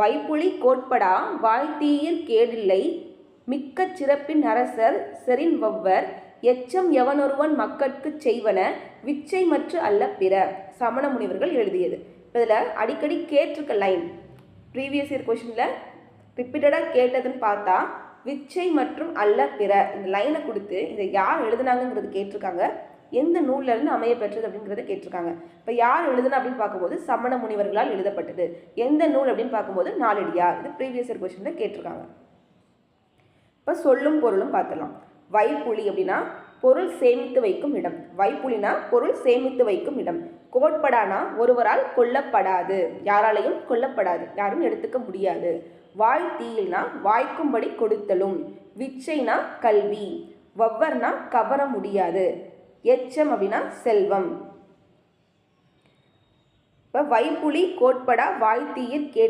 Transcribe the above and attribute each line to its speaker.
Speaker 1: வைப்புலி கோட்படா வாய்த்தீயிற் கேடில்லை மிக்க சிறப்பின் அரசர் செறின் வவ்வர் எச்சம் எவனொருவன் மக்கட்குச் செய்வன விச்சை மற்று அல்ல பிற. சமண முனிவர்கள் எழுதியது. இதில் அடிக்கடி கேட்டிருக்க லைன், ப்ரீவியஸ் இயர் கொஷினில் ரிப்பீட்டடாக கேட்டதுன்னு பார்த்தா விச்சை மற்றும் அல்ல பிற இந்த லைனை கொடுத்து இதை யார் எழுதுனாங்கிறது கேட்டிருக்காங்க, எந்த நூல்லேருந்து அமைய பெற்றது அப்படிங்கிறத கேட்டிருக்காங்க. இப்போ யார் எழுதுனா அப்படின்னு பார்க்கும்போது சமண முனிவர்களால் எழுதப்பட்டது. எந்த நூல் அப்படின்னு பார்க்கும்போது நாலடியார். இது ப்ரீவியஸ் இயர் கொஷினில் கேட்டிருக்காங்க. இப்போ சொல்லும் பொருளும் பார்த்துடலாம். வைப்புலி அப்படின்னா பொருள் சேமித்து வைக்கும் இடம். வைப்புலினா பொருள் சேமித்து வைக்கும் இடம். கோட்படானா ஒருவரால் கொல்லப்படாது, யாராலையும் கொல்லப்படாது, யாரும் எடுத்துக்க முடியாது. வாய்த்தீயில்னா வாய்க்கும்படி கொடுத்தலும். விச்சைனா கல்வி. வவ்வர்னா கவர முடியாது. எச்சம் அப்படின்னா செல்வம். இப்போ வைப்புலி கோட்படா வாய்த்தீயிற் கேடில்லை